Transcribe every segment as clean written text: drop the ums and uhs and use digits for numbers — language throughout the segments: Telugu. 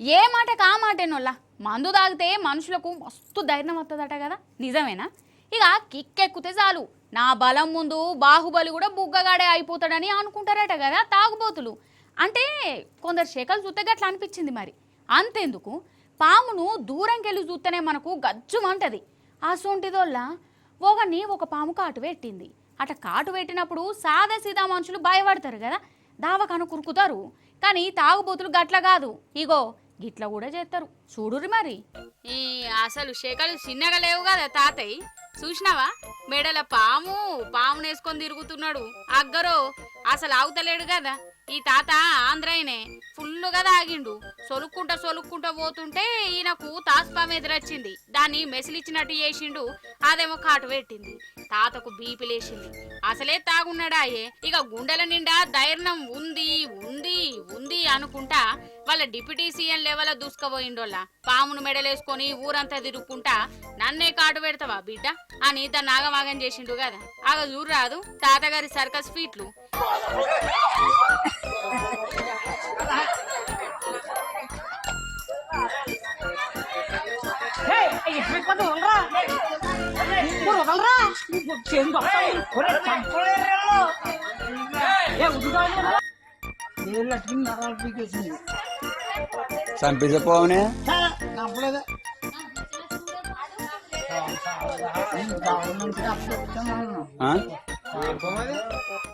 ఏ మాట కా మాటేనోళ్ళ మందు తాగితే మనుషులకు మస్తు ధైర్యం వస్తుందట కదా, నిజమేనా? ఇక కిక్కెక్కితే చాలు నా బలం ముందు బాహుబలి కూడా బుగ్గగాడే అయిపోతాడని అనుకుంటారట కదా తాగుబోతులు. అంటే కొందరు శకలు చూస్తే గట్లా అనిపించింది. మరి అంతెందుకు, పామును దూరంకెళ్ళి చూస్తేనే మనకు గజ్జుమంటది. ఆ సొంటిదోళ్ళ ఒకని ఒక పాము కాటు పెట్టింది. అట కాటు పెట్టినప్పుడు సాదా సీదా మనుషులు భయపడతారు కదా, దావకను కురుకుతారు. కానీ తాగుబోతులు గట్ల కాదు, ఇగో గిట్ల కూడా చేస్తారు. చూడురి మరి. ఈ అసలు శకలు చిన్నగా లేవు కదా తాతయ్య, చూసినావా? మెడల పామునేసుకొని తిరుగుతున్నాడు. అగ్గరో అసలు ఆగుతలేడు కదా. ఈ తాత ఆంధ్రాయనే ఫుల్లుగా తాగిండు. సొలుక్కుంటా పోతుంటే ఈయనకు తాస్పాము ఎదురొచ్చింది. దాన్ని మెసిలిచ్చినట్టు చేసిండు. అదేమో కాటు పెట్టింది. తాతకు బీపీ లేచింది. అసలే తాగున్నాడాయే. ఇక గుండెల నిండా ధైర్యం ఉంది ఉంది ఉంది అనుకుంటా వాళ్ళ డిప్యూటీ సీఎం లెవెల్ దూసుకుపోయిండోళ్ళ. పామును మెడలేసుకొని ఊరంతా తిరుగుకుంటా నన్నే కాటు పెడతావా బిడ్డ అని దాన్ని ఆగమాగం చేసిండు కదా. ఆగ చూడరాదు తాతగారి సర్కస్ ఫీట్లు. చంపేసే పోవనే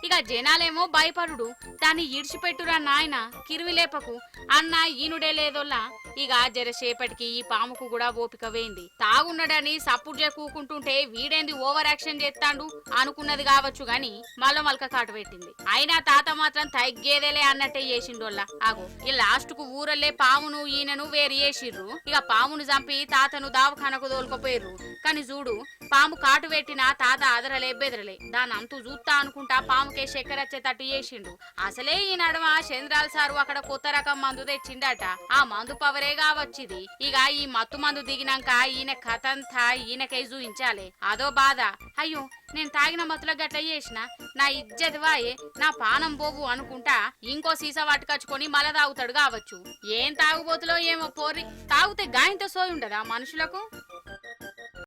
ఇక జనాలేమో భయపడుడు. దాన్ని ఇడిచిపెట్టురా నాయన, కిరివిలేపకు అన్న ఈనుడే లేదోల్లా. ఇక జరసేపటికి ఈ పాముకు కూడా ఓపిక వేయింది. తాగున్నాడని సప్పుడు కూకుంటుంటే వీడేంది ఓవర్ యాక్షన్ చేస్తాడు అనుకున్నది కావచ్చు గాని మలక కాటు పెట్టింది. అయినా తాత మాత్రం తగ్గేదేలే అన్నట్టే చేసిండోల్లా. ఆగో ఈ లాస్ట్ కు ఊరల్లే పామును ఈయనను వేరు చేసిర్రు. ఇక పామును చంపి తాతను దావఖానకు తోలుకపోయారు. కానీ చూడు, పాము కాటు పెట్టినా తాత అదరలే బెదరలే. దాని అంతు చూస్తా అనుకుంటా పాముకే చక్కెర వచ్చేటట్టు చేసిండు. అసలే ఈ నడమ చంద్రాల సారు అక్కడ కొత్త రకం మందు తెచ్చిండట. ఆ మందు పవరే కావచ్చిది. ఇక ఈ మత్తు మందు దిగినాక ఈయన కథంతా ఈయనకై చూయించాలి. అదో బాధ. అయ్యో నేను తాగిన మత్తులో గట్ల చేసిన, నా ఇజ్జత్ వాయే, నా పానం పోవు అనుకుంటా ఇంకో సీసా పట్టుకచ్చుకొని మళ్ళా తాగుతాడు కావచ్చు. ఏం తాగుబోతులో ఏమో పోరి. తాగితే గాయంతో సోయి ఉండదా మనుషులకు?